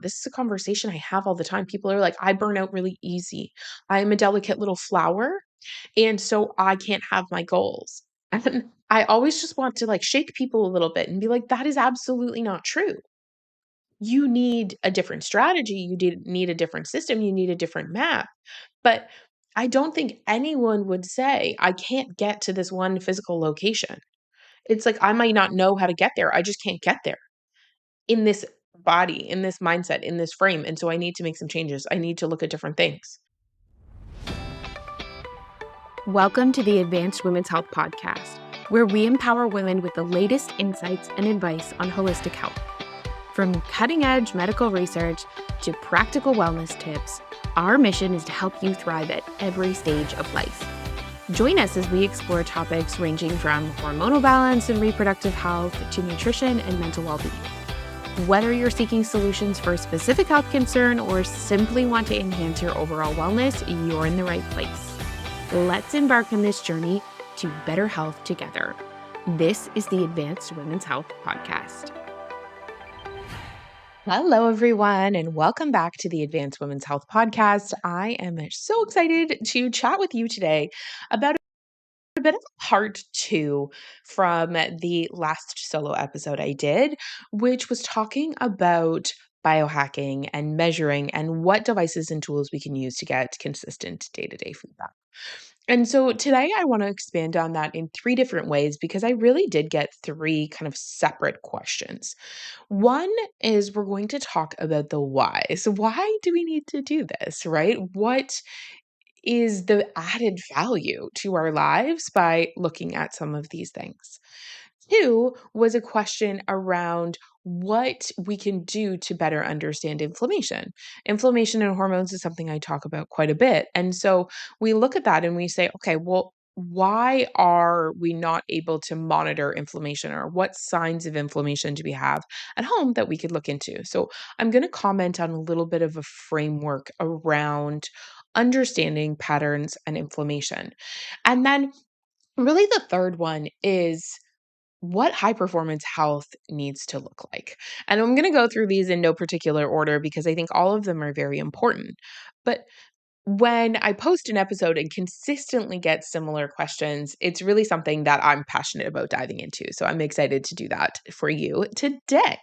This is a conversation I have all the time. People are like, I burn out really easy. I am a delicate little flower, and so I can't have my goals. And I always just want to like shake people a little bit and be like, that is absolutely not true. You need a different strategy. Need a different system. You need a different map. But I don't think anyone would say, I can't get to this one physical location. It's like, I might not know how to get there. I just can't get there in this body, in this mindset, in this frame. And so I need to make some changes. I need to look at different things. Welcome to the Advanced Women's Health Podcast, where we empower women with the latest insights and advice on holistic health. From cutting-edge medical research to practical wellness tips, our mission is to help you thrive at every stage of life. Join us as we explore topics ranging from hormonal balance and reproductive health to nutrition and mental well-being. Whether you're seeking solutions for a specific health concern or simply want to enhance your overall wellness, you're in the right place. Let's embark on this journey to better health together. This is the Advanced Women's Health Podcast. Hello, everyone, and welcome back to the Advanced Women's Health Podcast. I am so excited to chat with you today about a bit of a part two from the last solo episode I did, which was talking about biohacking and measuring and what devices and tools we can use to get consistent day-to-day feedback. And so today I want to expand on that in three different ways because I really did get three kind of separate questions. One is we're going to talk about the why. So why do we need to do this, right? What is the added value to our lives by looking at some of these things? Two was a question around what we can do to better understand inflammation. Inflammation and hormones is something I talk about quite a bit. And so we look at that and we say, okay, well, why are we not able to monitor inflammation, or what signs of inflammation do we have at home that we could look into? So I'm going to comment on a little bit of a framework around understanding patterns and inflammation. And then really the third one is what high performance health needs to look like. And I'm going to go through these in no particular order because I think all of them are very important. But when I post an episode and consistently get similar questions, it's really something that I'm passionate about diving into. So I'm excited to do that for you today.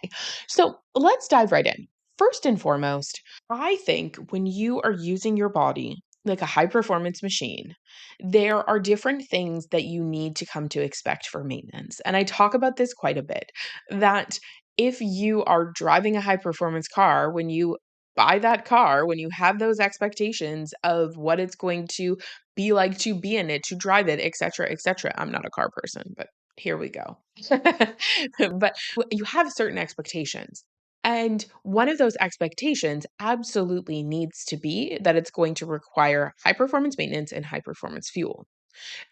So let's dive right in. First and foremost, I think when you are using your body like a high performance machine, there are different things that you need to come to expect for maintenance. And I talk about this quite a bit, that if you are driving a high performance car, when you buy that car, when you have those expectations of what it's going to be like to be in it, to drive it, et cetera, et cetera. I'm not a car person, but here we go. But you have certain expectations. And one of those expectations absolutely needs to be that it's going to require high performance maintenance and high performance fuel.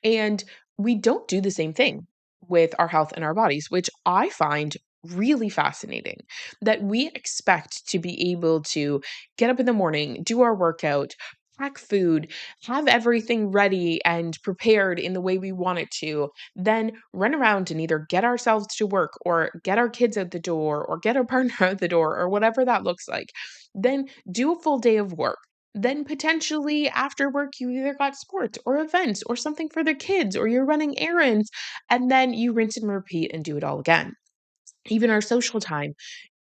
And we don't do the same thing with our health and our bodies, which I find really fascinating, that we expect to be able to get up in the morning, do our workout, pack food, have everything ready and prepared in the way we want it to, then run around and either get ourselves to work or get our kids out the door or get our partner out the door or whatever that looks like. Then do a full day of work. Then potentially after work, you either got sports or events or something for the kids, or you're running errands, and then you rinse and repeat and do it all again. Even our social time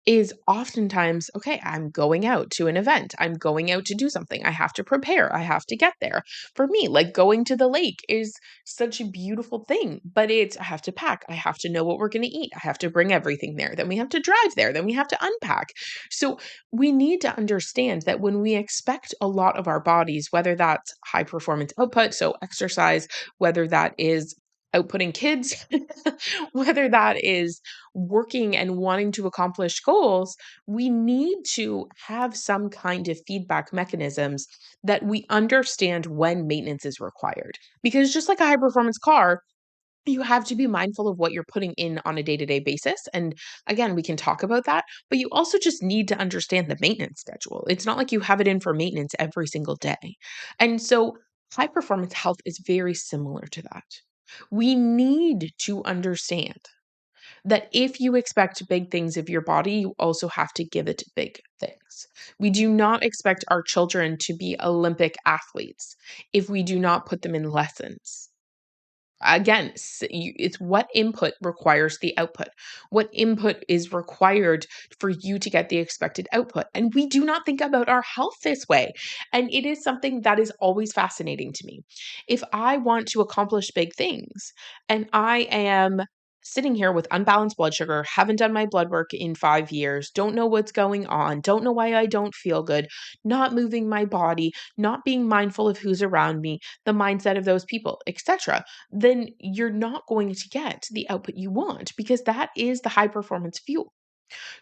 is oftentimes, okay, I'm going out to an event. I'm going out to do something. I have to prepare. I have to get there. For me, like going to the lake is such a beautiful thing, but I have to pack. I have to know what we're going to eat. I have to bring everything there. Then we have to drive there. Then we have to unpack. So we need to understand that when we expect a lot of our bodies, whether that's high performance output, so exercise, whether that is outputting kids, whether that is working and wanting to accomplish goals, we need to have some kind of feedback mechanisms that we understand when maintenance is required. Because just like a high performance car, you have to be mindful of what you're putting in on a day-to-day basis. And again, we can talk about that, but you also just need to understand the maintenance schedule. It's not like you have it in for maintenance every single day. And so high performance health is very similar to that. We need to understand that if you expect big things of your body, you also have to give it big things. We do not expect our children to be Olympic athletes if we do not put them in lessons. Again, it's what input requires the output. What input is required for you to get the expected output? And we do not think about our health this way. And it is something that is always fascinating to me. If I want to accomplish big things and I am sitting here with unbalanced blood sugar, haven't done my blood work in 5 years, don't know what's going on, don't know why I don't feel good, not moving my body, not being mindful of who's around me, the mindset of those people, etc., then you're not going to get the output you want because that is the high performance fuel.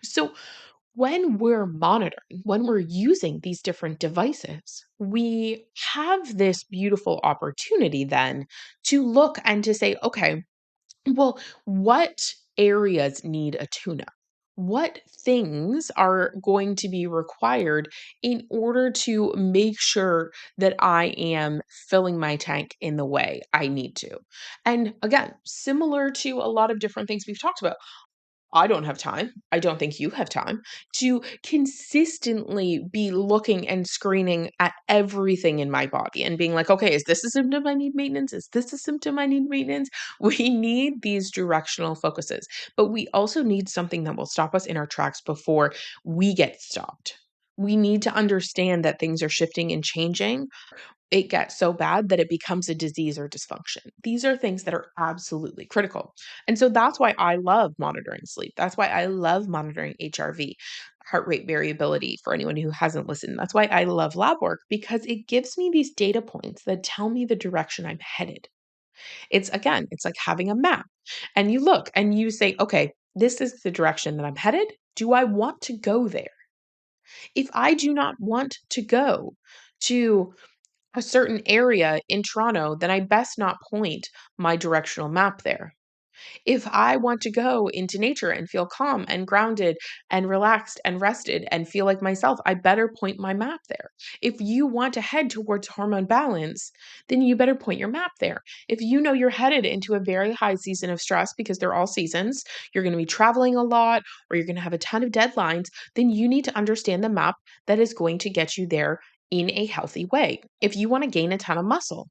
So, when we're monitoring, when we're using these different devices, we have this beautiful opportunity then to look and to say, okay, well, what areas need a tune up? What things are going to be required in order to make sure that I am filling my tank in the way I need to? And again, similar to a lot of different things we've talked about, I don't have time. I don't think you have time to consistently be looking and screening at everything in my body and being like, okay, is this a symptom I need maintenance? Is this a symptom I need maintenance? We need these directional focuses, but we also need something that will stop us in our tracks before we get stopped. We need to understand that things are shifting and changing. It gets so bad that it becomes a disease or dysfunction. These are things that are absolutely critical. And so that's why I love monitoring sleep. That's why I love monitoring HRV, heart rate variability, for anyone who hasn't listened. That's why I love lab work because it gives me these data points that tell me the direction I'm headed. It's again, it's like having a map. And you look and you say, okay, this is the direction that I'm headed. Do I want to go there? If I do not want to go to a certain area in Toronto, then I best not point my directional map there. If I want to go into nature and feel calm and grounded and relaxed and rested and feel like myself, I better point my map there. If you want to head towards hormone balance, then you better point your map there. If you know you're headed into a very high season of stress because they're all seasons, you're going to be traveling a lot or you're going to have a ton of deadlines, then you need to understand the map that is going to get you there in a healthy way. If you want to gain a ton of muscle,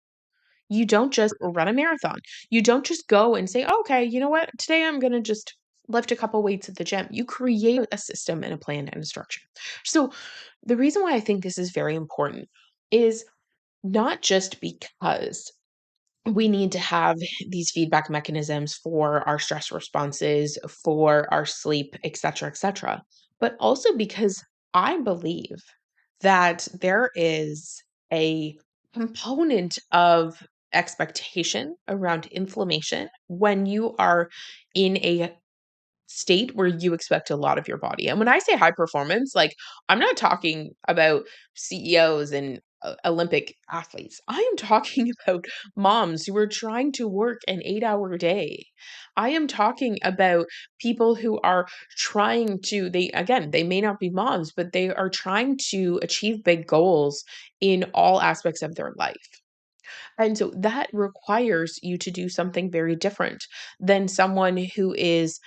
you don't just run a marathon. You don't just go and say, okay, you know what? Today I'm going to just lift a couple weights at the gym. You create a system and a plan and a structure. So, the reason why I think this is very important is not just because we need to have these feedback mechanisms for our stress responses, for our sleep, et cetera, but also because I believe that there is a component of expectation around inflammation when you are in a state where you expect a lot of your body. And when I say high performance, like I'm not talking about CEOs and Olympic athletes. I am talking about moms who are trying to work an 8-hour day. I am talking about people who are trying to, they again, they may not be moms, but they are trying to achieve big goals in all aspects of their life. And so that requires you to do something very different than someone who is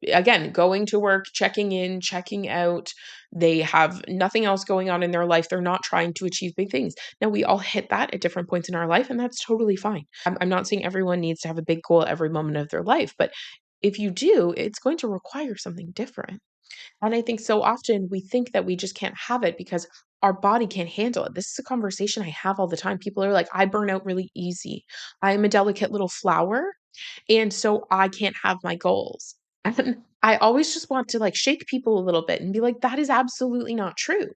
again, going to work, checking in, checking out. They have nothing else going on in their life. They're not trying to achieve big things. Now, we all hit that at different points in our life, and that's totally fine. I'm not saying everyone needs to have a big goal every moment of their life, but if you do, it's going to require something different. And I think so often we think that we just can't have it because our body can't handle it. This is a conversation I have all the time. People are like, I burn out really easy. I'm a delicate little flower. And so I can't have my goals. And I always just want to like shake people a little bit and be like, that is absolutely not true.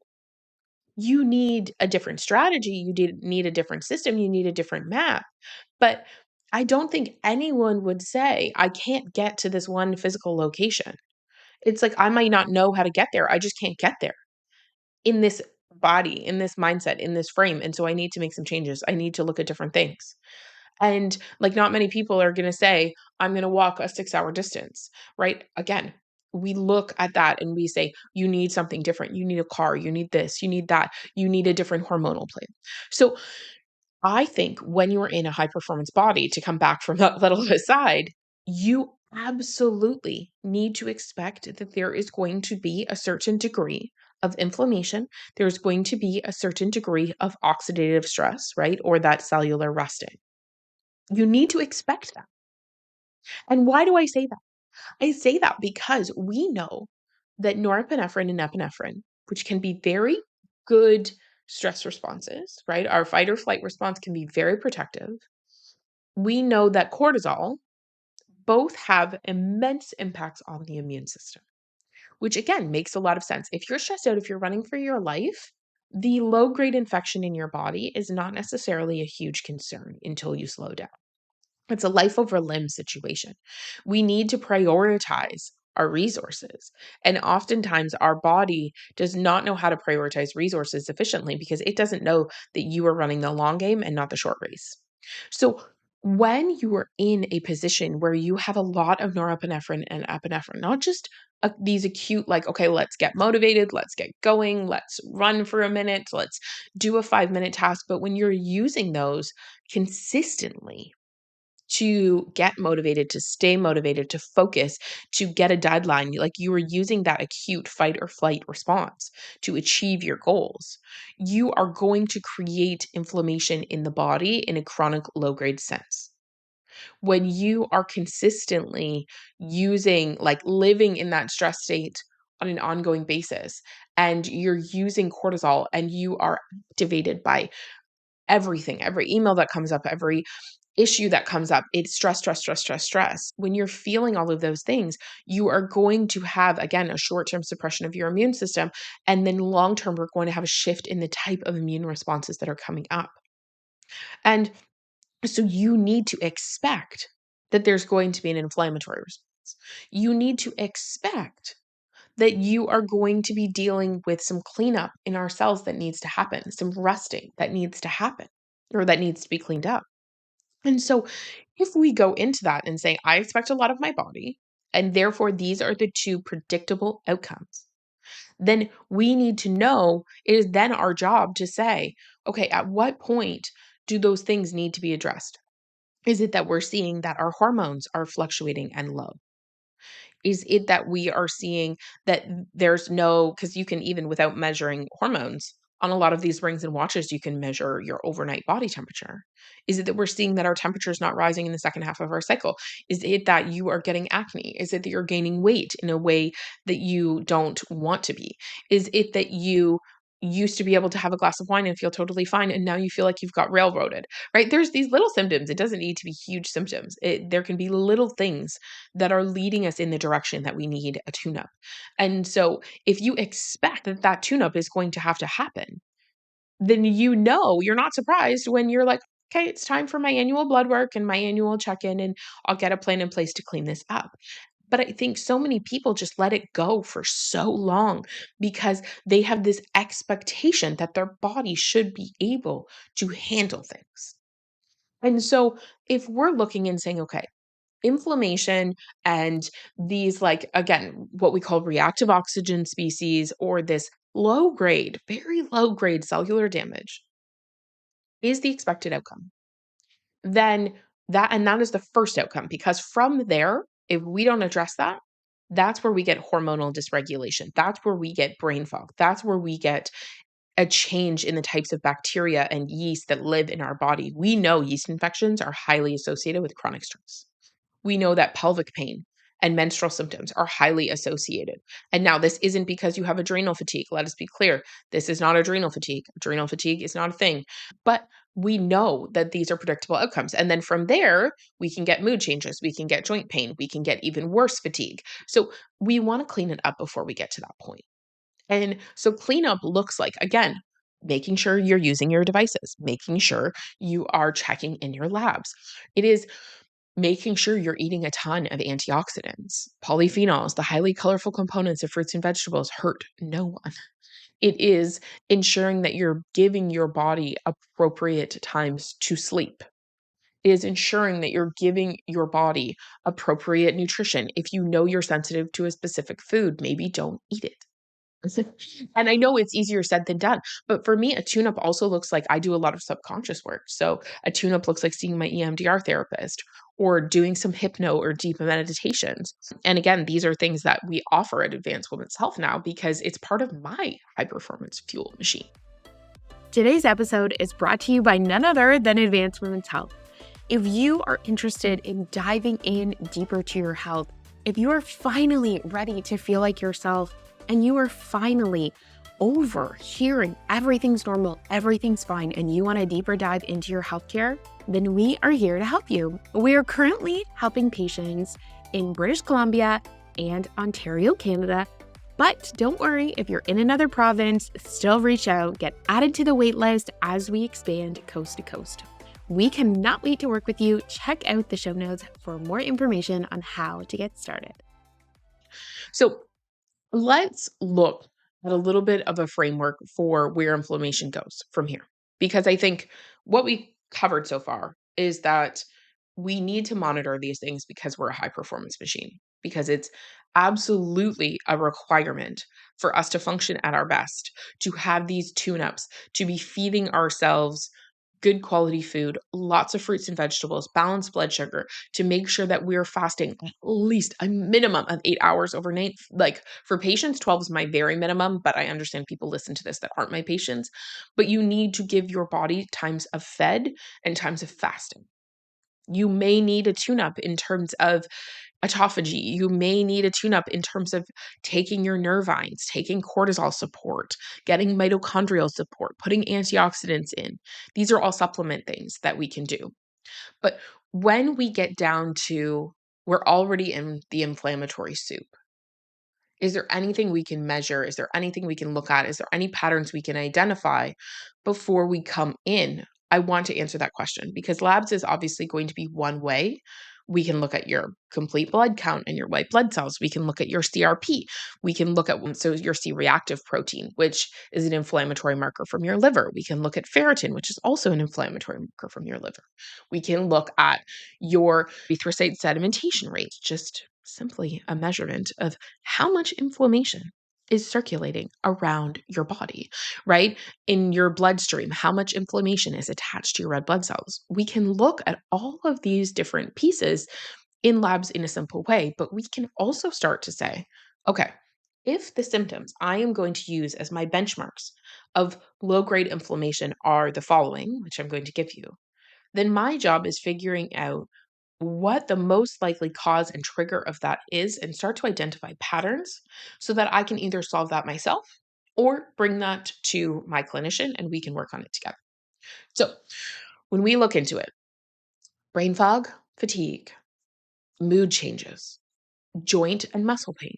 You need a different strategy. Need a different system. You need a different map. But I don't think anyone would say, I can't get to this one physical location. It's like, I might not know how to get there. I just can't get there in this body, in this mindset, in this frame. And so I need to make some changes. I need to look at different things. And like, not many people are going to say, I'm going to walk a 6-hour distance, right? Again, we look at that and we say, you need something different. You need a car. You need this. You need that. You need a different hormonal plan. So I think when you're in a high performance body, to come back from that little aside, you absolutely need to expect that there is going to be a certain degree of inflammation. There's going to be a certain degree of oxidative stress, right? Or that cellular resting. You need to expect that. And why do I say that? I say that because we know that norepinephrine and epinephrine, which can be very good stress responses, right? Our fight or flight response can be very protective. We know that cortisol both have immense impacts on the immune system, which again makes a lot of sense. If you're stressed out, if you're running for your life, the low grade infection in your body is not necessarily a huge concern until you slow down. It's a life over limb situation. We need to prioritize our resources. And oftentimes, our body does not know how to prioritize resources efficiently because it doesn't know that you are running the long game and not the short race. So, when you are in a position where you have a lot of norepinephrine and epinephrine, not just these acute, like, okay, let's get motivated, let's get going, let's run for a minute, let's do a 5-minute task, but when you're using those consistently, to get motivated, to stay motivated, to focus, to get a deadline. Like you were using that acute fight or flight response to achieve your goals. You are going to create inflammation in the body in a chronic low grade sense. When you are consistently using, like living in that stress state on an ongoing basis, and you're using cortisol and you are activated by everything, every email that comes up, every issue that comes up, it's stress, stress, stress, stress, stress. When you're feeling all of those things, you are going to have, again, a short term suppression of your immune system. And then long term, we're going to have a shift in the type of immune responses that are coming up. And so you need to expect that there's going to be an inflammatory response. You need to expect that you are going to be dealing with some cleanup in our cells that needs to happen, some resting that needs to happen, or that needs to be cleaned up. And so, if we go into that and say, I expect a lot of my body, and therefore these are the two predictable outcomes, then we need to know it is then our job to say, okay, at what point do those things need to be addressed? Is it that we're seeing that our hormones are fluctuating and low? Is it that we are seeing that there's no, because you can, even without measuring hormones, on a lot of these rings and watches, you can measure your overnight body temperature. Is it that we're seeing that our temperature is not rising in the second half of our cycle? Is it that you are getting acne? Is it that you're gaining weight in a way that you don't want to be? Is it that you used to be able to have a glass of wine and feel totally fine, and now you feel like you've got railroaded, right? There's these little symptoms. It doesn't need to be huge symptoms. There can be little things that are leading us in the direction that we need a tune-up. And so if you expect that that tune-up is going to have to happen, then you know you're not surprised when you're like, okay, it's time for my annual blood work and my annual check-in, and I'll get a plan in place to clean this up. But I think so many people just let it go for so long because they have this expectation that their body should be able to handle things. And so if we're looking and saying, okay, inflammation and these, like, again, what we call reactive oxygen species, or this low grade, very low grade cellular damage is the expected outcome, then that is the first outcome, because from there, if we don't address that, that's where we get hormonal dysregulation. That's where we get brain fog. That's where we get a change in the types of bacteria and yeast that live in our body. We know yeast infections are highly associated with chronic stress. We know that pelvic pain and menstrual symptoms are highly associated. And now, this isn't because you have adrenal fatigue. Let us be clear. This is not adrenal fatigue. Adrenal fatigue is not a thing. But we know that these are predictable outcomes. And then from there, we can get mood changes. We can get joint pain. We can get even worse fatigue. So we want to clean it up before we get to that point. And so cleanup looks like, again, making sure you're using your devices, making sure you are checking in your labs. It is making sure you're eating a ton of antioxidants. Polyphenols, the highly colorful components of fruits and vegetables, hurt no one. It is ensuring that you're giving your body appropriate times to sleep. It is ensuring that you're giving your body appropriate nutrition. If you know you're sensitive to a specific food, maybe don't eat it. And I know it's easier said than done, but for me, a tune-up also looks like I do a lot of subconscious work. So a tune-up looks like seeing my EMDR therapist or doing some hypno or deep meditations. And again, these are things that we offer at Advanced Women's Health now because it's part of my high performance fuel machine. Today's episode is brought to you by none other than Advanced Women's Health. If you are interested in diving in deeper to your health, if you are finally ready to feel like yourself, and you are finally over hearing everything's normal, everything's fine, and you want a deeper dive into your healthcare, then we are here to help you. We are currently helping patients in British Columbia and Ontario, Canada. But don't worry, if you're in another province, still reach out, get added to the wait list as we expand coast to coast. We cannot wait to work with you. Check out the show notes for more information on how to get started. So let's look at a little bit of a framework for where inflammation goes from here. Because I think what we covered so far is that we need to monitor these things because we're a high performance machine, because it's absolutely a requirement for us to function at our best, to have these tune ups, to be feeding ourselves good quality food, lots of fruits and vegetables, balanced blood sugar, to make sure that we're fasting at least a minimum of 8 hours overnight. Like for patients, 12 is my very minimum, but I understand people listen to this that aren't my patients. But you need to give your body times of fed and times of fasting. You may need a tune up in terms of autophagy. You may need a tune up in terms of taking your nervines, taking cortisol support, getting mitochondrial support, putting antioxidants in. These are all supplement things that we can do. But when we get down to we're already in the inflammatory soup, is there anything we can measure? Is there anything we can look at? Is there any patterns we can identify before we come in? I want to answer that question because labs is obviously going to be one way. We can look at your complete blood count and your white blood cells. We can look at your CRP. We can look at your C-reactive protein, which is an inflammatory marker from your liver. We can look at ferritin, which is also an inflammatory marker from your liver. We can look at your erythrocyte sedimentation rate, just simply a measurement of how much inflammation is circulating around your body, right? In your bloodstream, how much inflammation is attached to your red blood cells. We can look at all of these different pieces in labs in a simple way, but we can also start to say, okay, if the symptoms I am going to use as my benchmarks of low grade inflammation are the following, which I'm going to give you, then my job is figuring out what the most likely cause and trigger of that is and start to identify patterns so that I can either solve that myself or bring that to my clinician and we can work on it together. So, when we look into it, brain fog, fatigue, mood changes, joint and muscle pain,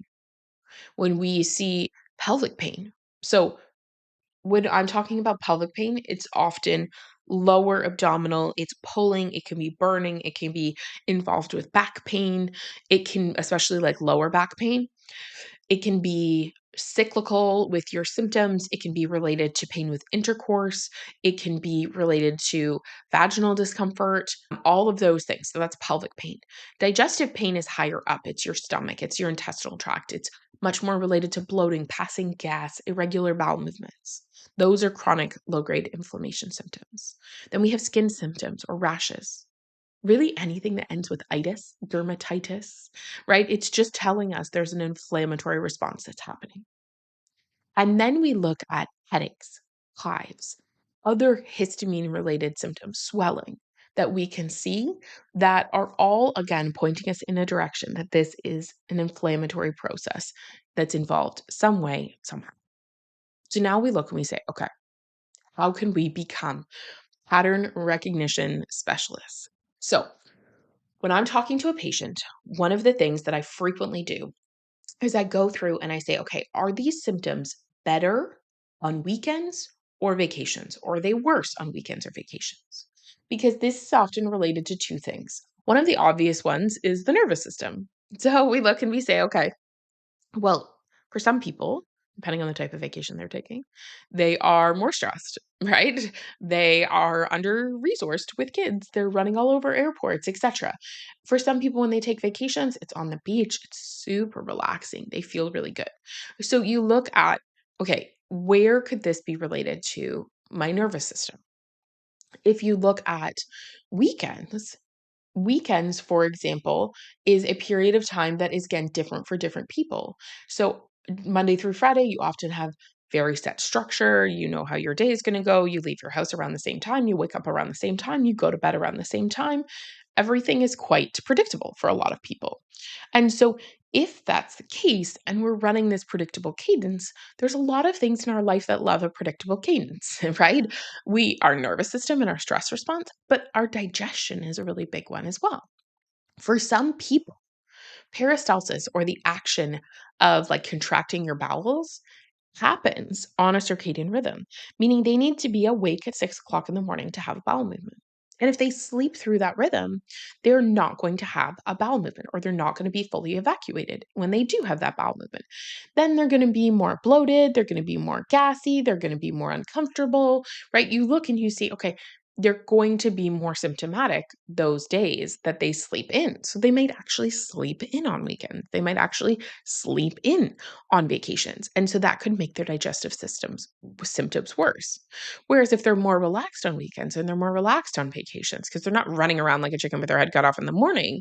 when we see pelvic pain. So, when I'm talking about pelvic pain, it's often lower abdominal, it's pulling, it can be burning, it can be involved with back pain, it can, especially like lower back pain, it can be cyclical with your symptoms. It can be related to pain with intercourse. It can be related to vaginal discomfort, all of those things. So that's pelvic pain. Digestive pain is higher up. It's your stomach, it's your intestinal tract. It's much more related to bloating, passing gas, irregular bowel movements. Those are chronic low grade inflammation symptoms. Then we have skin symptoms or rashes. Really anything that ends with itis, dermatitis, right? It's just telling us there's an inflammatory response that's happening. And then we look at headaches, hives, other histamine related symptoms, swelling that we can see that are all, again, pointing us in a direction that this is an inflammatory process that's involved some way, somehow. So now we look and we say, okay, how can we become pattern recognition specialists? So when I'm talking to a patient, one of the things that I frequently do is I go through and I say, okay, are these symptoms better on weekends or vacations? Or are they worse on weekends or vacations? Because this is often related to two things. One of the obvious ones is the nervous system. So we look and we say, okay, well, for some people, depending on the type of vacation they're taking, they are more stressed, right? They are under-resourced with kids. They're running all over airports, etc. For some people, when they take vacations, it's on the beach. It's super relaxing. They feel really good. So you look at Okay, where could this be related to my nervous system? If you look at weekends, weekends, for example, is a period of time that is again different for different people. So Monday through Friday, you often have very set structure. You know how your day is going to go. You leave your house around the same time. You wake up around the same time. You go to bed around the same time. Everything is quite predictable for a lot of people. And so, if that's the case, and we're running this predictable cadence, there's a lot of things in our life that love a predictable cadence, right? Our nervous system and our stress response, but our digestion is a really big one as well. For some people, peristalsis, or the action of like contracting your bowels, happens on a circadian rhythm, meaning they need to be awake at 6 o'clock in the morning to have a bowel movement. And if they sleep through that rhythm, they're not going to have a bowel movement, or they're not going to be fully evacuated when they do have that bowel movement. Then they're going to be more bloated, they're going to be more gassy, they're going to be more uncomfortable, right? You look and you see, okay, they're going to be more symptomatic those days that they sleep in. So they might actually sleep in on weekends. They might actually sleep in on vacations. And so that could make their digestive symptoms worse. Whereas if they're more relaxed on weekends and they're more relaxed on vacations because they're not running around like a chicken with their head cut off in the morning,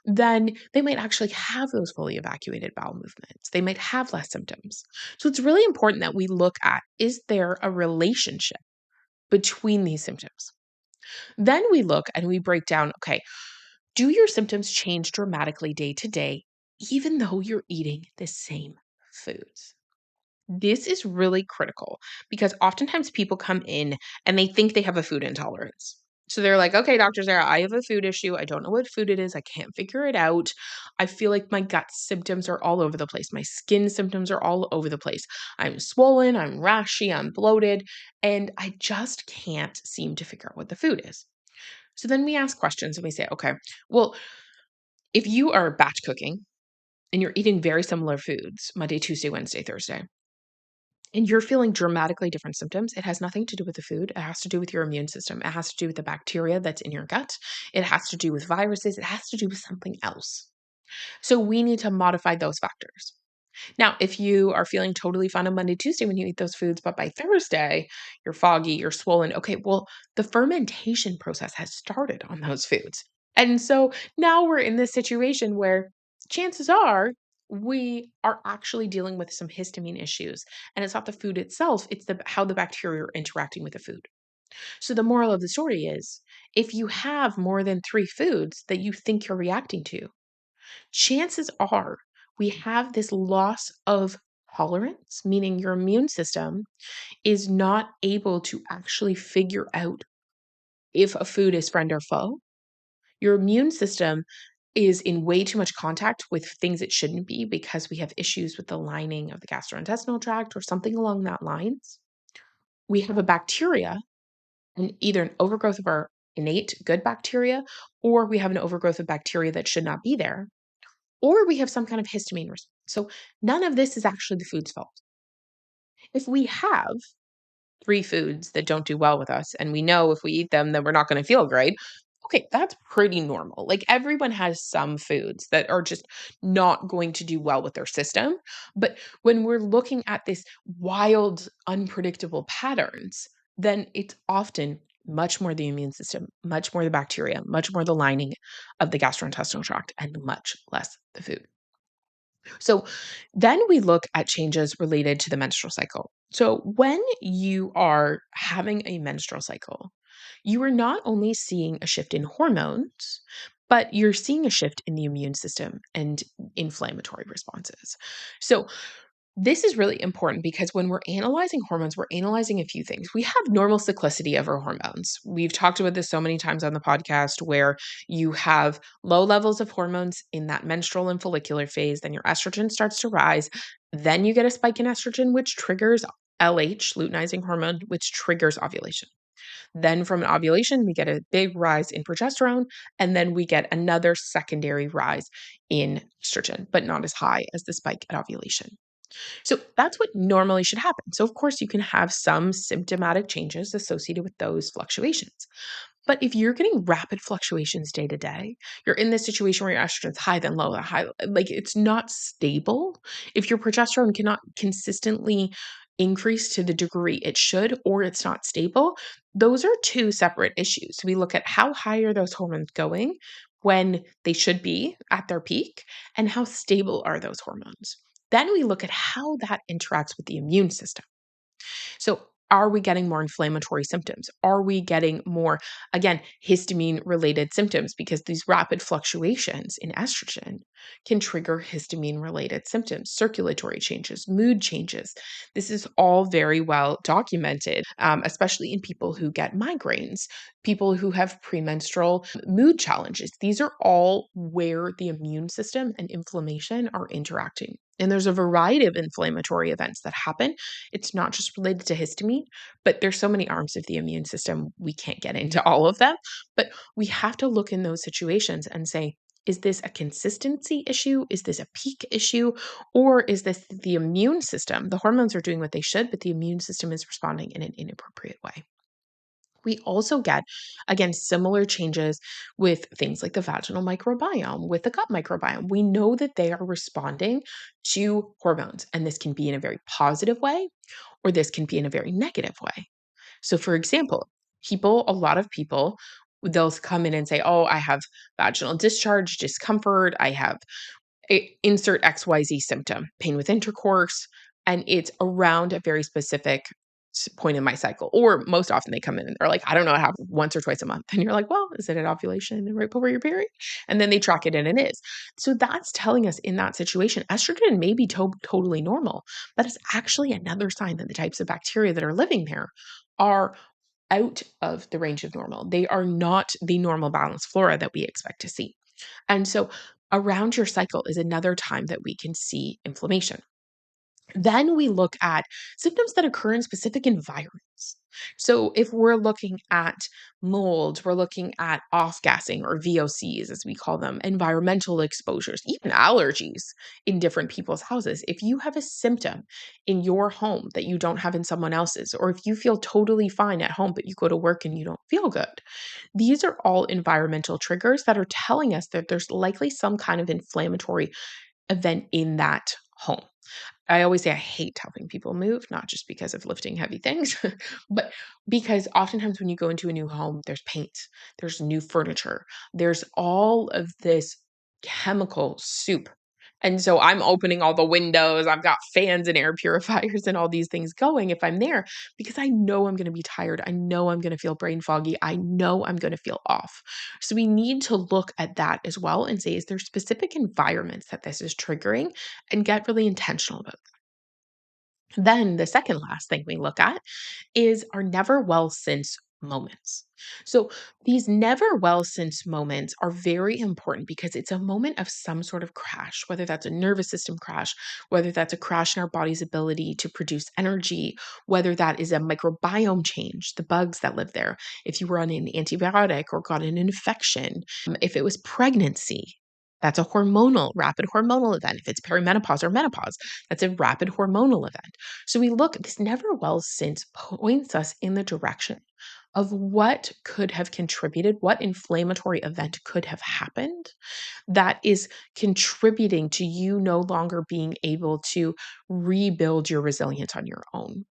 then they might actually have those fully evacuated bowel movements. They might have less symptoms. So it's really important that we look at, is there a relationship between these symptoms? Then we look and we break down, okay, do your symptoms change dramatically day to day, even though you're eating the same foods? This is really critical because oftentimes people come in and they think they have a food intolerance. So they're like, okay, Dr. Sarah, I have a food issue. I don't know what food it is. I can't figure it out. I feel like my gut symptoms are all over the place. My skin symptoms are all over the place. I'm swollen, I'm rashy, I'm bloated, and I just can't seem to figure out what the food is. So then we ask questions and we say, okay, well, if you are batch cooking and you're eating very similar foods Monday, Tuesday, Wednesday, Thursday, and you're feeling dramatically different symptoms, it has nothing to do with the food. It has to do with your immune system. It has to do with the bacteria that's in your gut. It has to do with viruses. It has to do with something else. So we need to modify those factors. Now, if you are feeling totally fine on Monday, Tuesday when you eat those foods, but by Thursday, you're foggy, you're swollen, okay, well, the fermentation process has started on those foods. And so now we're in this situation where chances are we are actually dealing with some histamine issues. And it's not the food itself, it's how the bacteria are interacting with the food. So the moral of the story is, if you have more than 3 foods that you think you're reacting to, chances are we have this loss of tolerance, meaning your immune system is not able to actually figure out if a food is friend or foe. Your immune system is in way too much contact with things it shouldn't be because we have issues with the lining of the gastrointestinal tract or something along that lines. We have a bacteria, and either an overgrowth of our innate good bacteria, or we have an overgrowth of bacteria that should not be there, or we have some kind of histamine response. So none of this is actually the food's fault. If we have 3 foods that don't do well with us and we know if we eat them, then we're not going to feel great. Okay, that's pretty normal. Like everyone has some foods that are just not going to do well with their system. But when we're looking at this wild, unpredictable patterns, then it's often much more the immune system, much more the bacteria, much more the lining of the gastrointestinal tract, and much less the food. So then we look at changes related to the menstrual cycle. So when you are having a menstrual cycle, you are not only seeing a shift in hormones, but you're seeing a shift in the immune system and inflammatory responses. So this is really important because when we're analyzing hormones, we're analyzing a few things. We have normal cyclicity of our hormones. We've talked about this so many times on the podcast where you have low levels of hormones in that menstrual and follicular phase, then your estrogen starts to rise, then you get a spike in estrogen, which triggers LH, luteinizing hormone, which triggers ovulation. Then from an ovulation, we get a big rise in progesterone, and then we get another secondary rise in estrogen, but not as high as the spike at ovulation. So that's what normally should happen. So, of course, you can have some symptomatic changes associated with those fluctuations. But if you're getting rapid fluctuations day to day, you're in this situation where your estrogen's high, then low, high, like it's not stable. If your progesterone cannot consistently increase to the degree it should, or it's not stable, those are two separate issues. We look at how high are those hormones going when they should be at their peak, and how stable are those hormones. Then we look at how that interacts with the immune system. So, are we getting more inflammatory symptoms? Are we getting more, again, histamine related symptoms? Because these rapid fluctuations in estrogen can trigger histamine related symptoms, circulatory changes, mood changes. This is all very well documented, especially in people who get migraines, people who have premenstrual mood challenges. These are all where the immune system and inflammation are interacting. And there's a variety of inflammatory events that happen. It's not just related to histamine, but there's so many arms of the immune system, we can't get into all of them. But we have to look in those situations and say, is this a consistency issue? Is this a peak issue? Or is this the immune system? The hormones are doing what they should, but the immune system is responding in an inappropriate way. We also get, again, similar changes with things like the vaginal microbiome, with the gut microbiome. We know that they are responding to hormones, and this can be in a very positive way, or this can be in a very negative way. So, for example, a lot of people, they'll come in and say, "Oh, I have vaginal discharge, discomfort. I have insert XYZ symptom, pain with intercourse," and it's around a very specific point in my cycle. Or most often they come in and they're like, "I don't know, it happens once or twice a month." And you're like, "Well, is it an ovulation right before your period?" And then they track it and it is. So that's telling us in that situation, estrogen may be totally normal, but it's actually another sign that the types of bacteria that are living there are out of the range of normal. They are not the normal balanced flora that we expect to see. And so around your cycle is another time that we can see inflammation. Then we look at symptoms that occur in specific environments. So if we're looking at mold, we're looking at off-gassing or VOCs, as we call them, environmental exposures, even allergies in different people's houses. If you have a symptom in your home that you don't have in someone else's, or if you feel totally fine at home, but you go to work and you don't feel good, these are all environmental triggers that are telling us that there's likely some kind of inflammatory event in that home. I always say I hate helping people move, not just because of lifting heavy things, but because oftentimes when you go into a new home, there's paint, there's new furniture, there's all of this chemical soup. And so I'm opening all the windows, I've got fans and air purifiers and all these things going if I'm there, because I know I'm going to be tired. I know I'm going to feel brain foggy. I know I'm going to feel off. So we need to look at that as well and say, is there specific environments that this is triggering, and get really intentional about it. Then the second last thing we look at is our never well since moments. So these never well since moments are very important because it's a moment of some sort of crash, whether that's a nervous system crash, whether that's a crash in our body's ability to produce energy, whether that is a microbiome change, the bugs that live there, if you were on an antibiotic or got an infection, if it was pregnancy. That's a rapid hormonal event. If it's perimenopause or menopause, that's a rapid hormonal event. So we look, this never well since points us in the direction of what could have contributed, what inflammatory event could have happened that is contributing to you no longer being able to rebuild your resilience on your own.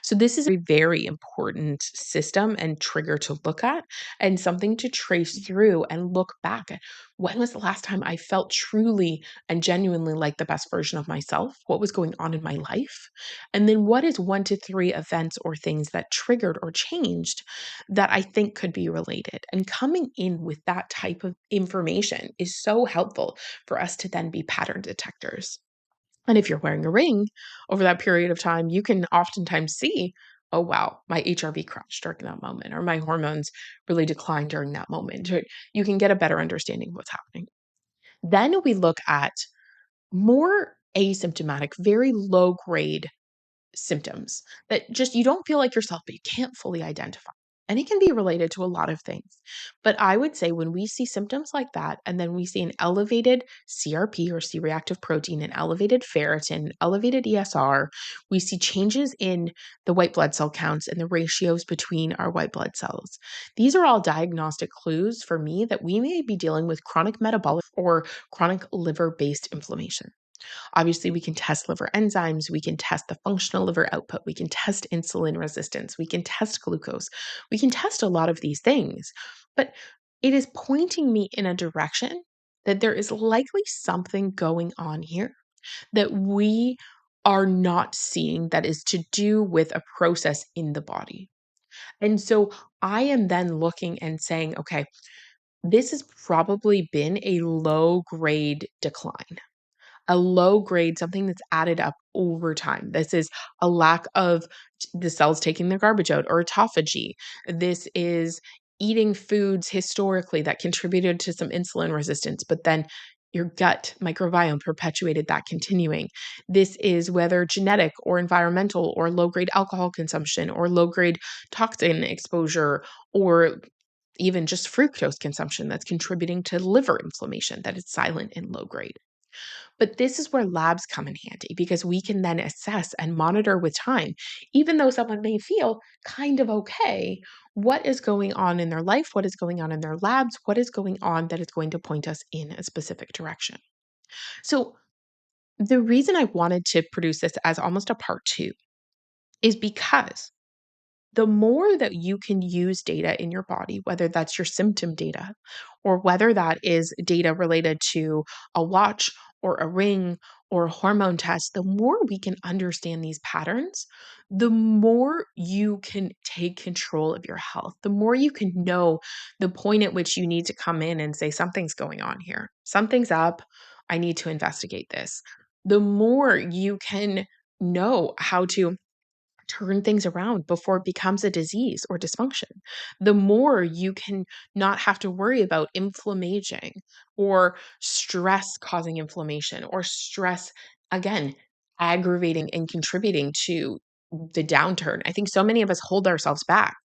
So this is a very important system and trigger to look at, and something to trace through and look back at. When was the last time I felt truly and genuinely like the best version of myself? What was going on in my life? And then what is 1 to 3 events or things that triggered or changed that I think could be related? And coming in with that type of information is so helpful for us to then be pattern detectors. And if you're wearing a ring over that period of time, you can oftentimes see, oh, wow, my HRV crashed during that moment, or my hormones really declined during that moment. Or you can get a better understanding of what's happening. Then we look at more asymptomatic, very low grade symptoms that just you don't feel like yourself, but you can't fully identify. And it can be related to a lot of things. But I would say when we see symptoms like that, and then we see an elevated CRP or C reactive protein, an elevated ferritin, elevated ESR, we see changes in the white blood cell counts and the ratios between our white blood cells. These are all diagnostic clues for me that we may be dealing with chronic metabolic or chronic liver based inflammation. Obviously, we can test liver enzymes, we can test the functional liver output, we can test insulin resistance, we can test glucose, we can test a lot of these things. But it is pointing me in a direction that there is likely something going on here that we are not seeing that is to do with a process in the body. And so I am then looking and saying, okay, this has probably been a low grade decline, a low grade, something that's added up over time. This is a lack of the cells taking their garbage out or autophagy. This is eating foods historically that contributed to some insulin resistance, but then your gut microbiome perpetuated that continuing. This is whether genetic or environmental or low grade alcohol consumption or low grade toxin exposure or even just fructose consumption that's contributing to liver inflammation that is silent and low grade. But this is where labs come in handy because we can then assess and monitor with time, even though someone may feel kind of okay, what is going on in their life, what is going on in their labs, what is going on that is going to point us in a specific direction. So, the reason I wanted to produce this as almost a part two is because the more that you can use data in your body, whether that's your symptom data or whether that is data related to a watch or a ring or a hormone test, the more we can understand these patterns, the more you can take control of your health, the more you can know the point at which you need to come in and say, something's going on here, something's up, I need to investigate this. The more you can know how to turn things around before it becomes a disease or dysfunction. The more you can not have to worry about inflammation or stress causing inflammation or stress, again, aggravating and contributing to the downturn. I think so many of us hold ourselves back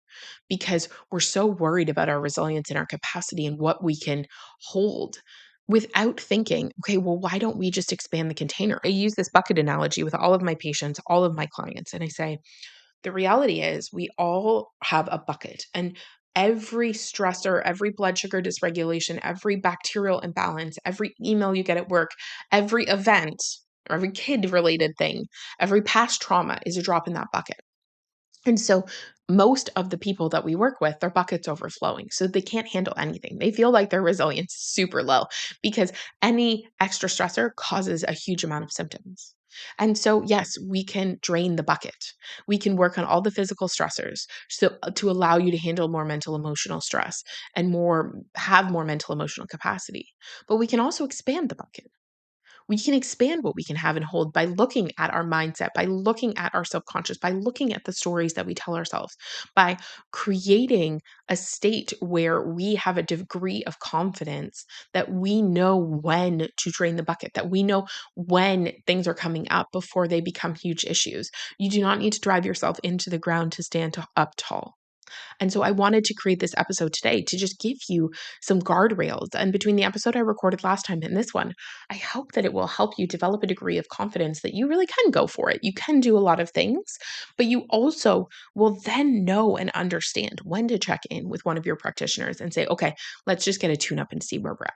because we're so worried about our resilience and our capacity and what we can hold without thinking, okay, well, why don't we just expand the container? I use this bucket analogy with all of my patients, all of my clients, and I say, the reality is we all have a bucket, and every stressor, every blood sugar dysregulation, every bacterial imbalance, every email you get at work, every event, or every kid related thing, every past trauma is a drop in that bucket. And so most of the people that we work with, their bucket's overflowing. So they can't handle anything. They feel like their resilience is super low because any extra stressor causes a huge amount of symptoms. And so, yes, we can drain the bucket. We can work on all the physical stressors to allow you to handle more mental emotional stress and have more mental emotional capacity. But we can also expand the bucket. We can expand what we can have and hold by looking at our mindset, by looking at our subconscious, by looking at the stories that we tell ourselves, by creating a state where we have a degree of confidence that we know when to drain the bucket, that we know when things are coming up before they become huge issues. You do not need to drive yourself into the ground to stand up tall. And so I wanted to create this episode today to just give you some guardrails. And between the episode I recorded last time and this one, I hope that it will help you develop a degree of confidence that you really can go for it. You can do a lot of things, but you also will then know and understand when to check in with one of your practitioners and say, okay, let's just get a tune up and see where we're at.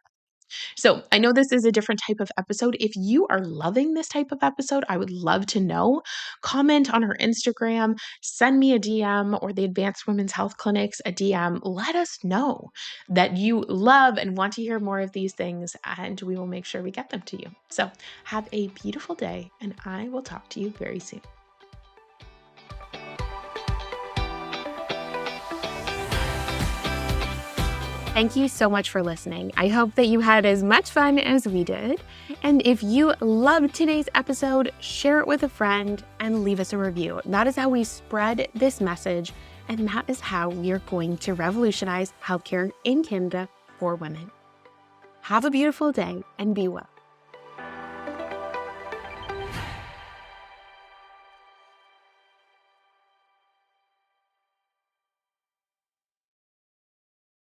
So I know this is a different type of episode. If you are loving this type of episode, I would love to know. Comment on our Instagram, send me a DM or the Advanced Women's Health Clinics a DM. Let us know that you love and want to hear more of these things, and we will make sure we get them to you. So have a beautiful day, and I will talk to you very soon. Thank you so much for listening. I hope that you had as much fun as we did. And if you loved today's episode, share it with a friend and leave us a review. That is how we spread this message, and that is how we are going to revolutionize healthcare in Canada for women. Have a beautiful day and be well.